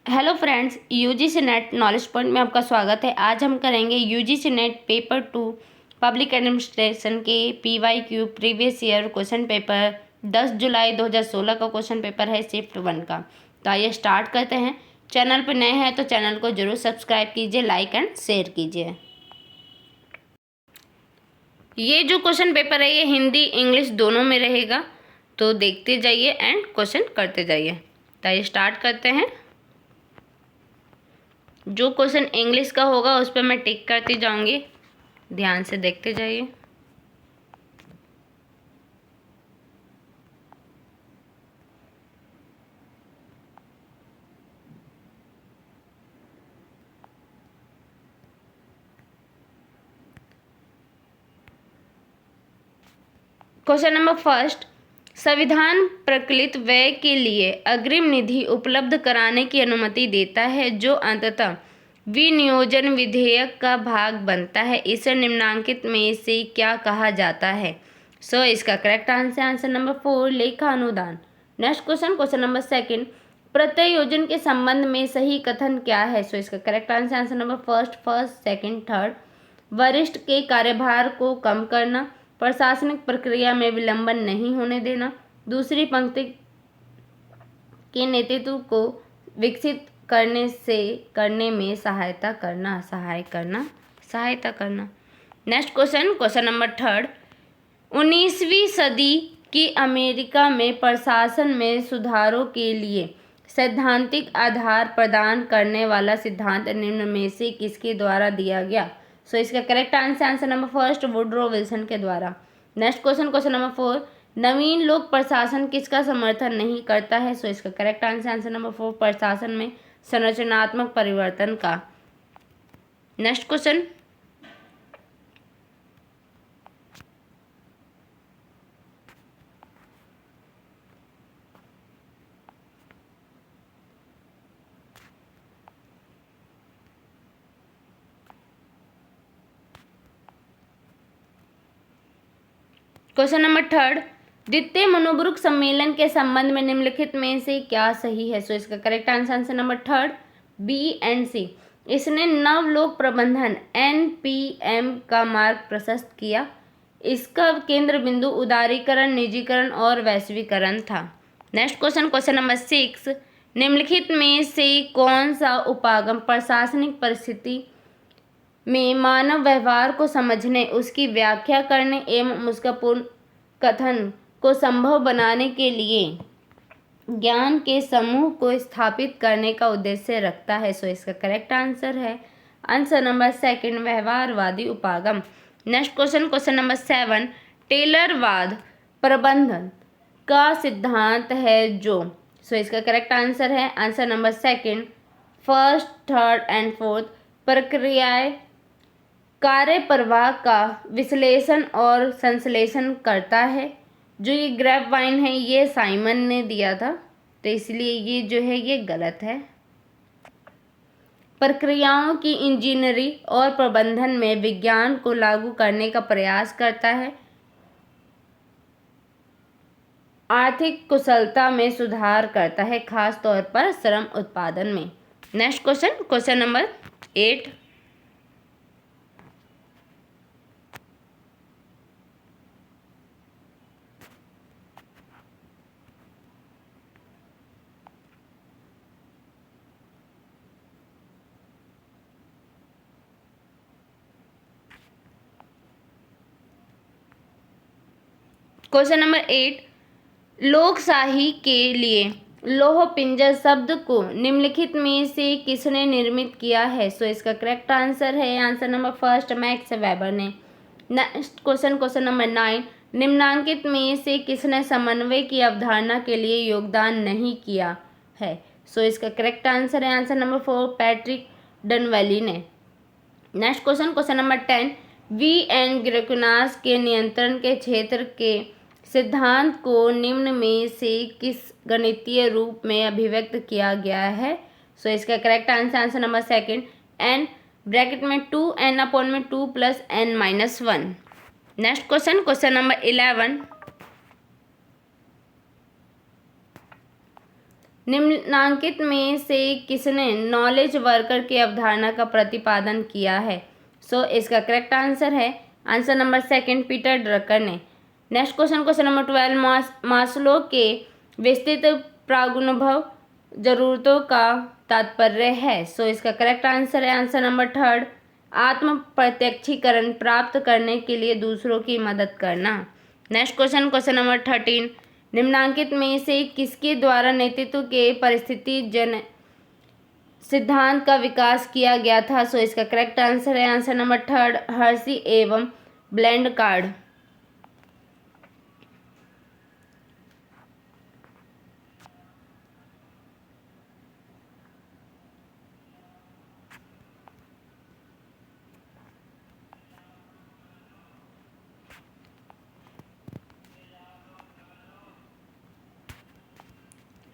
Hello friends, UGC NET knowledge point में आपका स्वागत है। आज हम करेंगे UGC NET paper 2 public administration के PYQ previous year question paper 10 जुलाई 2016 का क्वेश्चन पेपर है शिफ्ट 1 का। तो आइए स्टार्ट करते हैं। चैनल पर नए हैं तो चैनल को जरूर सब्सक्राइब कीजिए, लाइक एंड शेयर कीजिए। ये जो क्वेश्चन पेपर है ये हिंदी इंग्लिश दोनों में रहेगा, तो देखते जाइए एंड क्वेश्चन करते जाइए। तो आइए स्टार्ट करते हैं। जो क्वेश्चन इंग्लिश का होगा उस पर मैं टिक करती जाऊंगी, ध्यान से देखते जाइए। क्वेश्चन नंबर फर्स्ट, संविधान प्रचलित व्यय के लिए अग्रिम निधि उपलब्ध कराने की अनुमति देता है जो अंततः विनियोजन विधेयक का भाग बनता है। इसे निम्नांकित में से क्या कहा जाता है? इसका करेक्ट आंसर नंबर 4 लेखा अनुदान। नेक्स्ट क्वेश्चन नंबर सेकंड, प्रत्यायोजन के संबंध में सही कथन क्या है? इसका correct answer number first, second, third. वरिष्ठ के कार्यभार को कम करना, प्रशासनिक प्रक्रिया में विलंबन नहीं होने देना, दूसरी पंक्ति के नेतृत्व को विकसित करने में सहायता करना। नेक्स्ट क्वेश्चन नंबर थर्ड, 19वीं सदी की अमेरिका में प्रशासन में सुधारों के लिए सैद्धांतिक आधार प्रदान करने वाला सिद्धांत निम्न में से किसके द्वारा दिया गया? इसका correct answer number first, Woodrow Wilson के द्वारा। नेक्स्ट क्वेश्चन नंबर 4, नवीन लोक प्रशासन किसका समर्थन नहीं करता है? इसका करेक्ट आंसर नंबर 4, प्रशासन में संरचनात्मक परिवर्तन का। नेक्स्ट क्वेश्चन नंबर थर्ड, द्वितीय मनोब्रुक सम्मेलन के संबंध में निम्नलिखित में से क्या सही है? इसका correct answer number third, B and C. इसने नवलोक प्रबंधन NPM का मार्ग प्रशस्त किया। इसका केंद्र बिंदु उदारीकरण, निजीकरण और वैश्वीकरण था। नेक्स्ट क्वेश्चन नंबर 6, निम्नलिखित में से कौन सा उपागम प्रशासनिक परिस्थिति में मानव व्यवहार को समझने, उसकी व्याख्या करने एवं उसका पूर्ण कथन को संभव बनाने के लिए ज्ञान के समूह को स्थापित करने का उद्देश्य रखता है? इसका करेक्ट आंसर नंबर सेकंड, व्यवहारवादी उपागम। नेक्स्ट क्वेश्चन नंबर 7, टेलरवाद प्रबंधन का सिद्धांत है जो? इसका correct answer number second, first, third and fourth. प्रक्रियाएं कार्य प्रवाह का विश्लेषण और संश्लेषण करता है। जो ये ग्रेप वाइन है ये साइमन ने दिया था, तो इसलिए ये जो है ये गलत है। प्रक्रियाओं की इंजीनियरिंग और प्रबंधन में विज्ञान को लागू करने का प्रयास करता है। आर्थिक कुशलता में सुधार करता है, खास तौर पर श्रम उत्पादन में। Next question number 8, question number 8, लोकशाही के लिए लौह पिंजर शब्द को निम्नलिखित में से किसने निर्मित किया है? इसका correct answer number first, max weber ने। नेक्स्ट क्वेश्चन नंबर 9, निम्नांकित में से किसने समन्वय की अवधारणा के लिए योगदान नहीं किया है? इसका करेक्ट आंसर नंबर 4, पैट्रिक डनवैली ने। Next question number 10, V.N. ग्रेकुनास के नियंत्रण के क्षेत्र के सिद्धांत को निम्न में से किस गणितीय रूप में अभिव्यक्त किया गया है? इसका correct answer number second, n bracket में 2n/2 + n-1। Next question number 11, निम्नांकित में से किसने नॉलेज वर्कर की अवधारणा का प्रतिपादन किया है? सो इसका करेक्ट आंसर है answer number second, Peter Drucker ने। नेक्स्ट क्वेश्चन नंबर 12, मास्लो के विस्तृत प्रागुनुभव जरूरतों का तात्पर्य है। सो इसका करेक्ट आंसर है आंसर नंबर थर्ड, आत्म प्रत्यक्षीकरण प्राप्त करने के लिए दूसरों की मदद करना। नेक्स्ट क्वेश्चन नंबर 13, निम्नांकित में से किसके द्वारा नेतृत्व के परिस्थिति जन सिद्धांत का विकास किया गया था? सो इसका करेक्ट आंसर है आंसर नंबर थर्ड, हर्सी एवं blend card.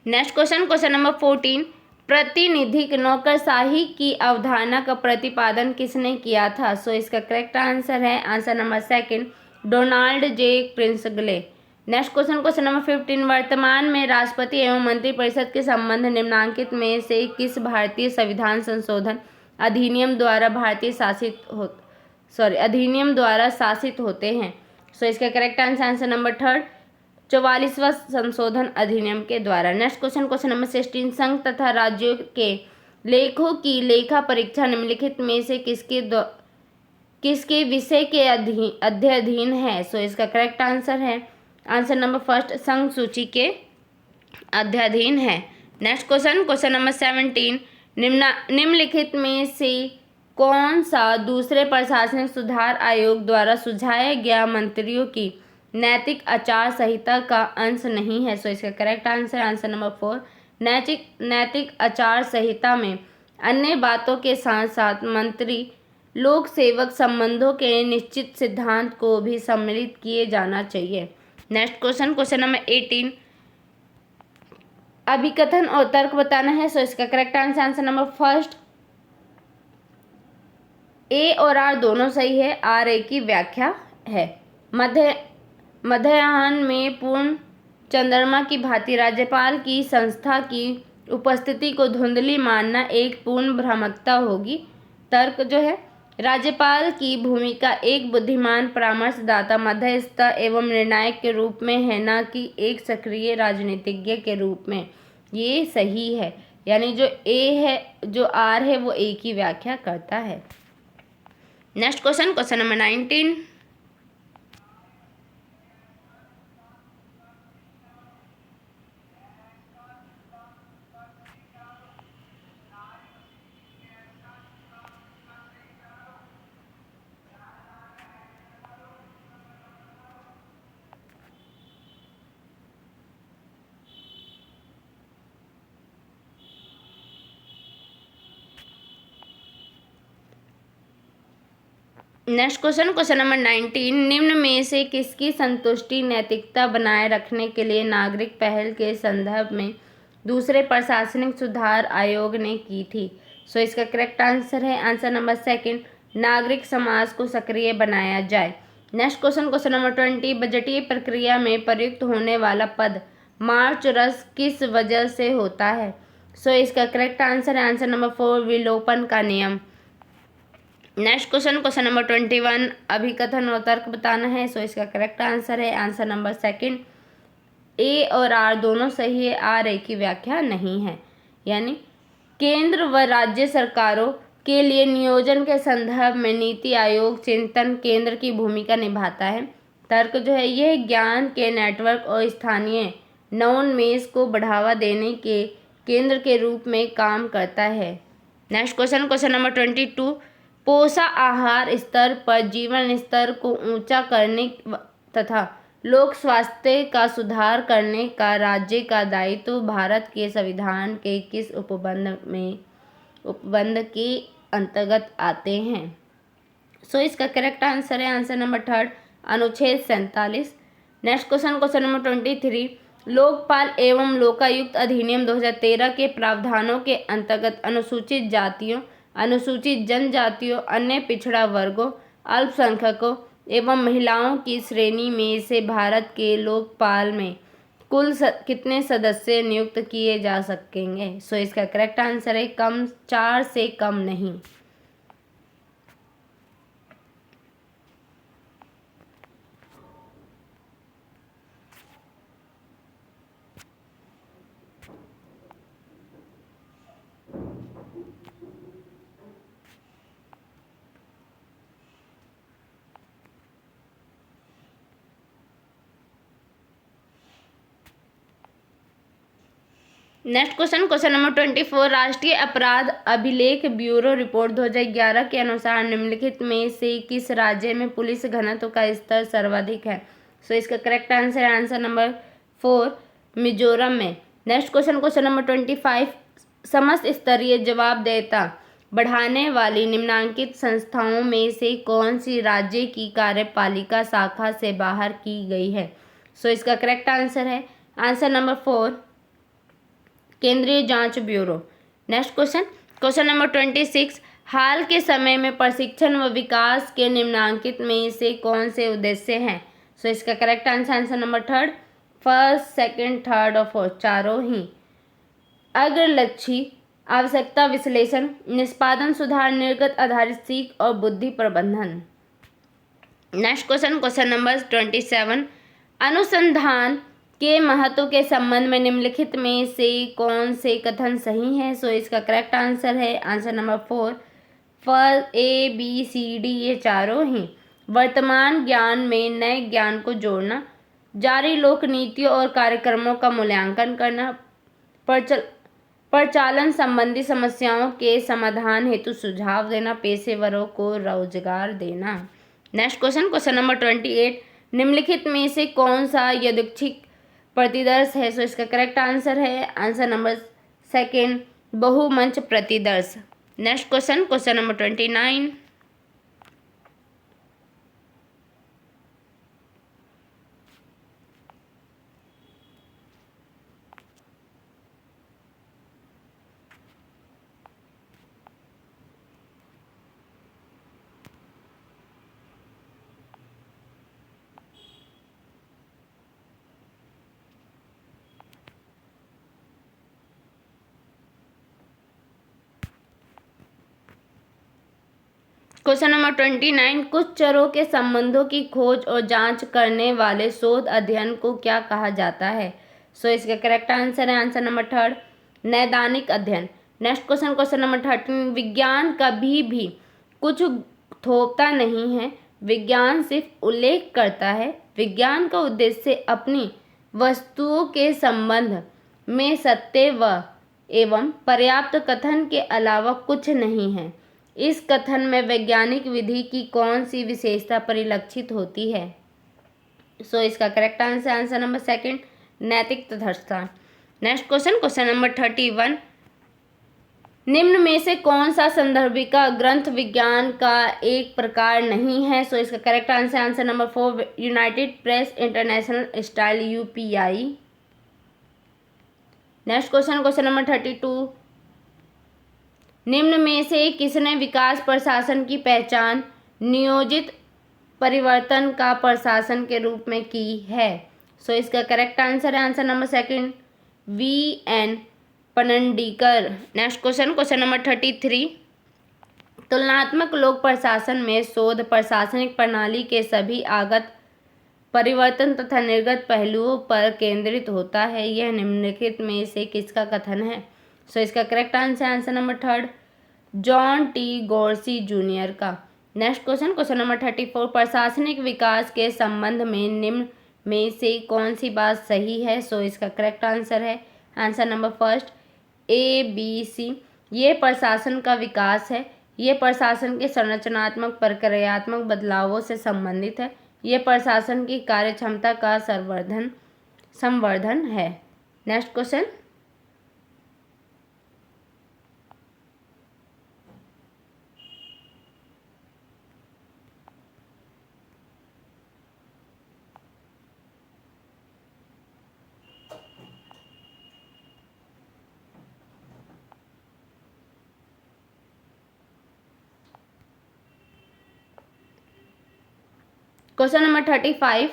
Next question number 14, प्रतिनिधिक नौकरशाही की अवधारणा का प्रतिपादन किसने किया था? सो इसका करेक्ट आंसर है answer number second, Donald J Pringle. Next question number 15, वर्तमान में राष्ट्रपति एवं मंत्रिपरिषद के संबंध निम्नांकित में से किस भारतीय संविधान संशोधन अधिनियम द्वारा अधिनियम द्वारा शासित होते हैं? सो इसका करेक्ट आंसर नंबर थर्ड, 44वां संशोधन अधिनियम के द्वारा। नेक्स्ट क्वेश्चन नंबर 16, संघ तथा राज्यों के लेखों की लेखा परीक्षा निम्नलिखित में से किसके विषय के अध्ययन है? सो इसका करेक्ट आंसर है आंसर नंबर फर्स्ट, संघ सूची के अध्ययन है। नेक्स्ट क्वेश्चन नंबर 17, निम्नलिखित में से कौन सा दूसरे प्रशासनिक सुधार आयोग द्वारा सुझाया गया मंत्रियों की नैतिक आचार संहिता का अंश नहीं है? सो इसका करेक्ट आंसर नंबर 4, नैतिक आचार संहिता में अन्य बातों के साथ साथ मंत्री लोक सेवक संबंधों के निश्चित सिद्धांत को भी सम्मिलित किए जाना चाहिए। नेक्स्ट क्वेश्चन नंबर 18, अभिकथन और तर्क बताना है। सो इसका करेक्ट आंसर नंबर फर्स्ट, ए और आर दोनों सही है, आर ए की व्याख्या है। मध्याह्न में पूर्ण चंद्रमा की भांति राज्यपाल की संस्था की उपस्थिति को धुंधली मानना एक पूर्ण भ्रामकता होगी। तर्क जो है, राज्यपाल की भूमिका एक बुद्धिमान परामर्शदाता, मध्यस्थ एवं निर्णायक के रूप में है, न कि एक सक्रिय राजनीतिज्ञ के रूप में। ये सही है, यानी जो ए है, जो आर है, वो ए की व्याख्या करता है। Next question number 19, next question number 19, निम्न में से किसकी संतुष्टि नैतिकता बनाए रखने के लिए नागरिक पहल के संदर्भ में दूसरे प्रशासनिक सुधार आयोग ने की थी? सो इसका करेक्ट आंसर है आंसर नंबर सेकंड, नागरिक समाज को सक्रिय बनाया जाए। नेक्स्ट क्वेश्चन नंबर 20, बजटीय प्रक्रिया में प्रयुक्त होने वाला पद मार्च रस किस वजह से होता है? सो इसका करेक्ट आंसर है आंसर नंबर 4, विलोपन का नियम। नेक्स्ट क्वेश्चन नंबर 21, अभिकथन और तर्क बताना है। सो इसका करेक्ट आंसर है आंसर नंबर सेकंड, ए और आर दोनों सही है, आर ए की व्याख्या नहीं है। यानी केंद्र व राज्य सरकारों के लिए नियोजन के संदर्भ में नीति आयोग चिंतन केंद्र की भूमिका निभाता है। तर्क जो है, यह ज्ञान के नेटवर्क और स्थानीय नवोन्मेष को बढ़ावा देने के केंद्र के रूप में काम करता है। नेक्स्ट क्वेश्चन नंबर 22, पोषाहार स्तर पर जीवन स्तर को ऊंचा करने तथा लोक स्वास्थ्य का सुधार करने का राज्य का दायित्व भारत के संविधान के किस उपबंध के अंतर्गत आते हैं? सो इसका करेक्ट आंसर है आंसर नंबर थर्ड, अनुच्छेद 47। नेक्स्ट क्वेश्चन नंबर 23, लोकपाल एवं लोकायुक्त अधिनियम 2013 के प्रावधानों के अंतर्गत अनुसूचित जातियों, अनुसूचित जनजातियों, अन्य पिछड़ा वर्गों, अल्पसंख्यकों एवं महिलाओं की श्रेणी में से भारत के लोकपाल में कितने सदस्य नियुक्त किए जा सकेंगे? सो इसका करेक्ट आंसर है कम, 4 से कम नहीं। नेक्स्ट क्वेश्चन नंबर 24, राष्ट्रीय अपराध अभिलेख ब्यूरो रिपोर्ट 2011 के अनुसार निम्नलिखित में से किस राज्य में पुलिस घनत्व का स्तर सर्वाधिक है? सो इसका करेक्ट आंसर है आंसर नंबर 4, मिजोरम में। नेक्स्ट क्वेश्चन नंबर 25, समस्त स्तरीय जवाबदेहिता बढ़ाने वाली निम्नांकित संस्थाओं में से कौन सी राज्य की कार्यपालिका शाखा से बाहर की गई है? सो इसका करेक्ट आंसर है आंसर नंबर 4, केंद्रीय जांच ब्यूरो। नेक्स्ट क्वेश्चन नंबर 26, हाल के समय में प्रशिक्षण व विकास के निम्नांकित में से कौन से उद्देश्य हैं? सो इसका correct answer number 3, first, second, third और फोर्थ, चारों ही। अग्रलक्षी आवश्यकता विश्लेषण, निष्पादन सुधार, निर्गत आधारित सीख और बुद्धि प्रबंधन। नेक्स्ट क्वेश्चन नंबर 27, अनुसंधान के महत्व के संबंध में निम्नलिखित में से कौन से कथन सही है? सो इसका करेक्ट आंसर है answer number 4, first, A B C D, ये चारों ही। वर्तमान ज्ञान में नए ज्ञान को जोड़ना, जारी लोक नीतियों और कार्यक्रमों का मूल्यांकन करना, प्रचालन संबंधी समस्याओं के समाधान हेतु सुझाव देना, पेशेवरों को रोजगार देना। नेक्स्ट क्वेश्चन नंबर 28, निम्नलिखित में से कौन सा यादृच्छिक प्रतिदर्श है? सो इसका करेक्ट आंसर है आंसर नंबर 2, बहुमंच प्रतिदर्श। Next question number 29, question number 29, कुछ चरों के संबंधों की खोज और जांच करने वाले शोध अध्ययन को क्या कहा जाता है? सो इसका करेक्ट आंसर है आंसर नंबर 3, नैदानिक अध्ययन। नेक्स्ट क्वेश्चन नंबर 13, विज्ञान कभी भी कुछ थोपता नहीं है, विज्ञान सिर्फ उल्लेख करता है। विज्ञान का उद्देश्य अपनी वस्तुओं के संबंध में सत्य व एवं पर्याप्त कथन के अलावा कुछ नहीं है। इस कथन में वैज्ञानिक विधि की कौन सी विशेषता परिलक्षित होती है? सो इसका करेक्ट आंसर नंबर 2, नैतिक तटस्थता। नेक्स्ट क्वेश्चन नंबर 31, निम्न में से कौन सा संदर्भिका ग्रंथ विज्ञान का एक प्रकार नहीं है? सो इसका correct answer number 4, United press international style, UPI। Next question number 32, निम्न में से किसने विकास प्रशासन की पहचान नियोजित परिवर्तन का प्रशासन के रूप में की है? सो इसका करेक्ट आंसर है answer number 2, VN Panandikar. Next question number 33, तुलनात्मक लोक प्रशासन में शोध प्रशासनिक प्रणाली के सभी आगत परिवर्तन तथा निर्गत पहलुओं पर केंद्रित होता है। यह निम्नलिखित में से किसका कथन है? सो इसका correct answer number 3, John T Dorsey junior का। नेक्स्ट क्वेश्चन नंबर 34, प्रशासनिक विकास के संबंध में निम्न में से कौन सी बात सही है? सो इसका करेक्ट आंसर है आंसर नंबर 1, ABC। ये प्रशासन का विकास है। ये प्रशासन के संरचनात्मक प्रक्रियात्मक बदलावों से संबंधित है। ये प्रशासन की कार्यक्षमता का संवर्धन है। नेक्स्ट क्वेश्चन नंबर 35,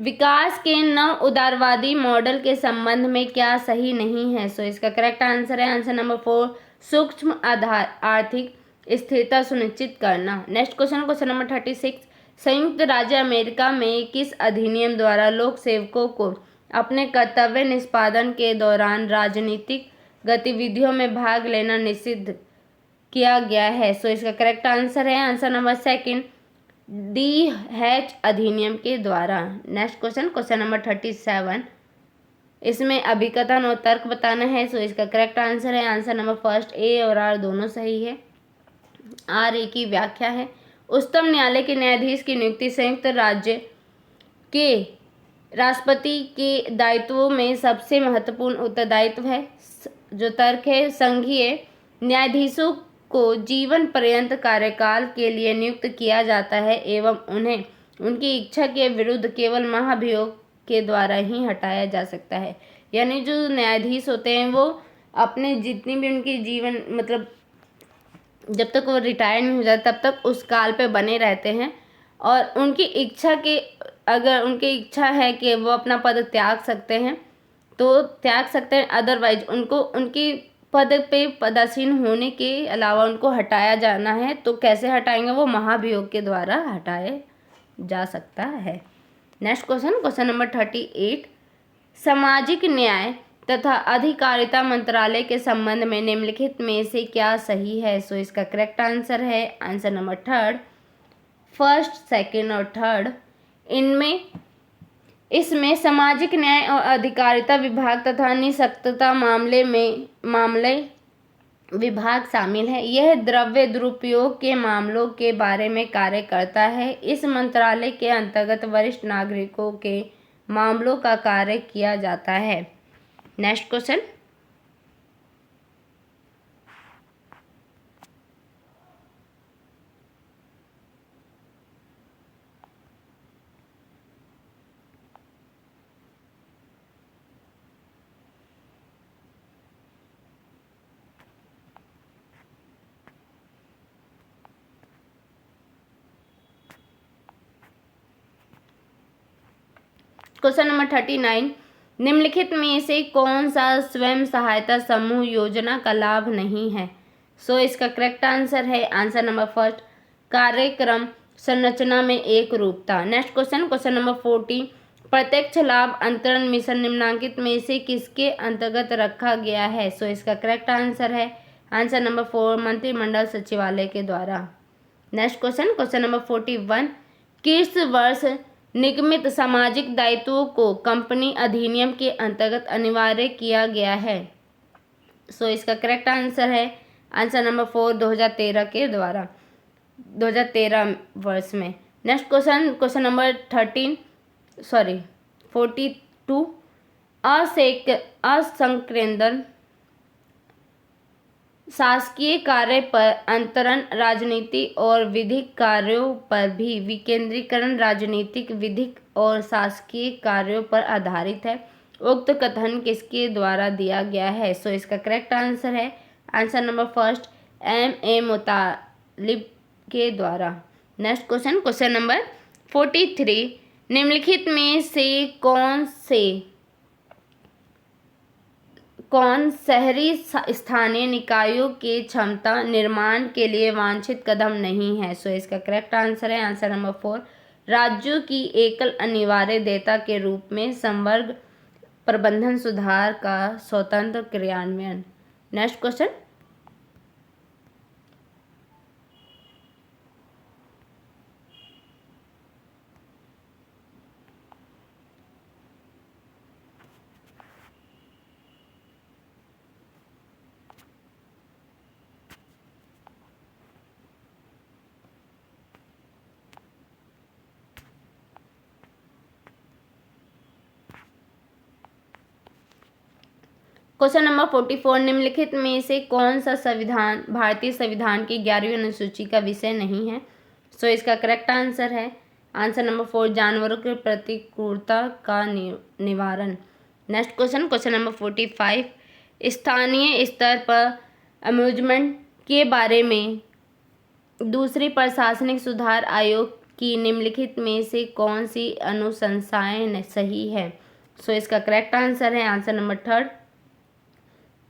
विकास के नव उदारवादी मॉडल के संबंध में क्या सही नहीं है? सो इसका करेक्ट आंसर है आंसर नंबर 4, सूक्ष्म आधार आर्थिक स्थिरता सुनिश्चित करना। नेक्स्ट क्वेश्चन नंबर 36, संयुक्त राज्य अमेरिका में किस अधिनियम द्वारा लोक सेवकों को अपने कर्तव्य निष्पादन के दौरान राजनीतिक गतिविधियों में भाग लेना निषिद्ध किया गया है? सो इसका करेक्ट आंसर है आंसर नंबर 2, डी हैच अधिनियम के द्वारा। नेक्स्ट क्वेश्चन नंबर 37, इसमें अभिकथन और तर्क बताना है। सो इसका करेक्ट आंसर है आंसर नंबर 1, ए और आर दोनों सही है। आर ए की व्याख्या है, उच्चतम न्यायालय के न्यायाधीश की नियुक्ति संयुक्त राज्य के राष्ट्रपति के दायित्वों में सबसे महत्वपूर्ण उत्तरदायित्व है। जो तर्क है, संघीय न्यायाधीशों को जीवन पर्यंत कार्यकाल के लिए नियुक्त किया जाता है एवं उन्हें उनकी इच्छा के विरुद्ध केवल महाभियोग के द्वारा ही हटाया जा सकता है। यानी जो न्यायाधीश होते हैं वो अपने जितनी भी उनकी जीवन मतलब जब तक वो रिटायर नहीं हो जाते तब तक उस काल पे बने रहते हैं और उनकी इच्छा के अगर उनकी इच्छा है कि वो अपना पद त्याग सकते हैं तो त्याग सकते हैं, अदरवाइज उनको उनकी पद पे पदासीन होने के अलावा उनको हटाया जाना है। तो कैसे हटाएंगे? वो महाभियोग के द्वारा हटाया जा सकता है। नेक्स्ट क्वेश्चन नंबर 38, सामाजिक न्याय तथा अधिकारिता मंत्रालय के संबंध में निम्नलिखित में से क्या सही है? सो इसका करेक्ट आंसर है आंसर नंबर 3, फर्स्ट, सेकंड और थर्ड। इसमें सामाजिक न्याय और अधिकारिता विभाग तथा निःशक्तता मामले विभाग शामिल है। यह द्रव्य दुरुपयोग के मामलों के बारे में कार्य करता है। इस मंत्रालय के अंतर्गत वरिष्ठ नागरिकों के मामलों का कार्य किया जाता है। नेक्स्ट क्वेश्चन नंबर 39, निम्नलिखित में से कौन सा स्वयं सहायता समूह योजना का लाभ नहीं है? सो इसका करेक्ट आंसर है आंसर नंबर 1, कार्यक्रम संरचना में एक रूपता। नेक्स्ट क्वेश्चन नंबर 40, प्रत्यक्ष लाभ अंतरण मिशन निम्नांकित में से किसके अंतर्गत रखा गया है? सो इसका करेक्ट आंसर है आंसर नंबर 4, मंत्रिमंडल सचिवालय के द्वारा। नेक्स्ट क्वेश्चन नंबर 41, किस वर्ष निगमित सामाजिक दायित्वों को कंपनी अधिनियम के अंतर्गत अनिवार्य किया गया है? सो इसका करेक्ट आंसर है आंसर नंबर 4, 2013 के द्वारा, 2013 वर्ष में। नेक्स्ट क्वेश्चन नंबर 42, असंकेंद्रण शासकीय कार्य पर अंतरण राजनीति और विधिक कार्यों पर भी विकेंद्रीकरण राजनीतिक, विधिक और शासकीय कार्यों पर आधारित है। उक्त कथन किसके द्वारा दिया गया है? सो इसका करेक्ट आंसर है आंसर नंबर 1, M.A. मुतालिब के द्वारा। नेक्स्ट क्वेश्चन नंबर 43, निम्नलिखित में से कौन शहरी स्थानीय निकायों के क्षमता निर्माण के लिए वांछित कदम नहीं है? सो इसका करेक्ट आंसर है आंसर नंबर 4, राज्यों की एकल अनिवार्य देयता के रूप में संवर्ग प्रबंधन सुधार का स्वतंत्र क्रियान्वयन। नेक्स्ट क्वेश्चन नंबर 44, निम्नलिखित में से कौन सा संविधान भारतीय संविधान की 11वीं अनुसूची का विषय नहीं है? सो इसका करेक्ट आंसर है आंसर नंबर 4, जानवरों की प्रतिकूलता का निवारण। नेक्स्ट क्वेश्चन नंबर 45, स्थानीय स्तर पर अम्यूजमेंट के बारे में दूसरी प्रशासनिक सुधार आयोग कि निम्नलिखित में से कौन सी अनुशंसाएं सही है। सो इसका करेक्ट आंसर है आंसर नंबर 3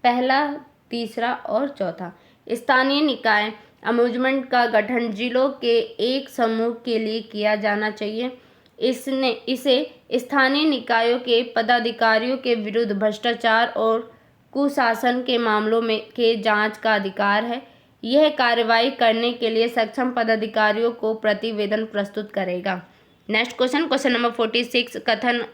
पहला, तीसरा और चौथा। स्थानीय निकाय अमेंडमेंट का गठन जिलों के एक समूह के लिए किया जाना चाहिए। इसे स्थानीय निकायों के पदाधिकारियों के विरुद्ध भ्रष्टाचार और कुशासन के मामलों में के जांच का अधिकार है। यह कार्रवाई करने के लिए सक्षम पदाधिकारियों को प्रतिवेदन प्रस्तुत करेगा। नेक्स्ट क्वेश्चन नंबर 46 कथन,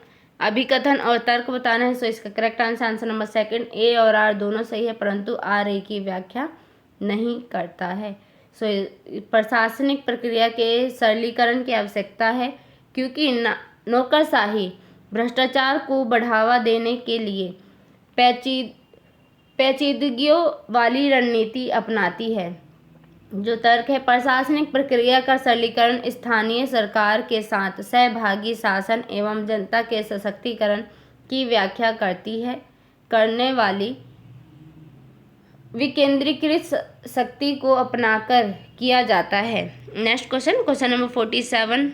अभिकथन और तर्क बताना है। सो इसका करेक्ट आंसर नंबर 2 ए और आर दोनों सही है, परंतु आर ए की व्याख्या नहीं करता है। सो प्रशासनिक प्रक्रिया के सरलीकरण की आवश्यकता है, क्योंकि नौकरशाही भ्रष्टाचार को बढ़ावा देने के लिए पेचीदगियों वाली रणनीति अपनाती है। जो तर्क है, प्रशासनिक प्रक्रिया का सरलीकरण स्थानीय सरकार के साथ सहभागी शासन एवं जनता के सशक्तिकरण की व्याख्या करने वाली विकेंद्रीकृत शक्ति को अपनाकर किया जाता है। नेक्स्ट क्वेश्चन नंबर 47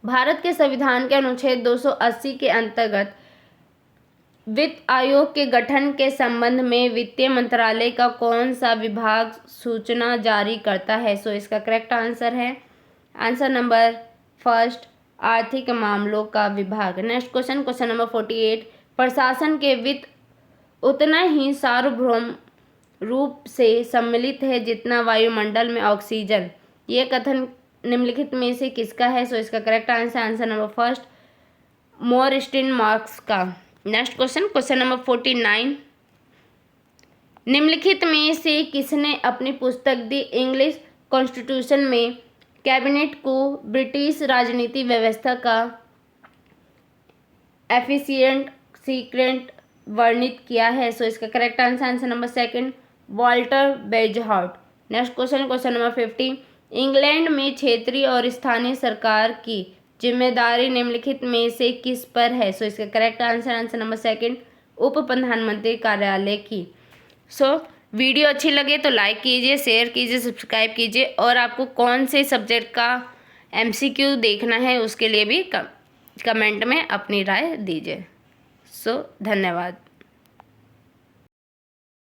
भारत के संविधान के अनुच्छेद 280 के अंतर्गत वित्त आयोग के गठन के संबंध में वित्त मंत्रालय का कौन सा विभाग सूचना जारी करता है। सो इसका करेक्ट आंसर है आंसर नंबर 1 आर्थिक मामलों का विभाग। नेक्स्ट क्वेश्चन नंबर 48 प्रशासन के वित्त उतना ही सार्वभौम रूप से सम्मिलित है जितना वायुमंडल में ऑक्सीजन। यह कथन निम्नलिखित में से किसका है। सो इसका करेक्ट आंसर नंबर 1 मोरस्टीन मार्क्स का। नेक्स्ट क्वेश्चन नंबर 49 निम्नलिखित में से किसने अपनी पुस्तक द इंग्लिश कॉन्स्टिट्यूशन में कैबिनेट को ब्रिटिश राजनीति व्यवस्था का एफिशिएंट सीक्रेट वर्णित किया है। सो इसका correct answer number 2 Walter Bagehot. Next question number 50 England में क्षेत्रीय और स्थानीय सरकार की जिम्मेदारी निम्नलिखित में से किस पर है। सो इसका करेक्ट आंसर नंबर 2 उप प्रधानमंत्री कार्यालय की। सो वीडियो अच्छी लगे तो लाइक कीजिए, शेयर कीजिए, सब्सक्राइब कीजिए, और आपको कौन से सब्जेक्ट का MCQ देखना है उसके लिए भी कमेंट में अपनी राय दीजिए। सो धन्यवाद।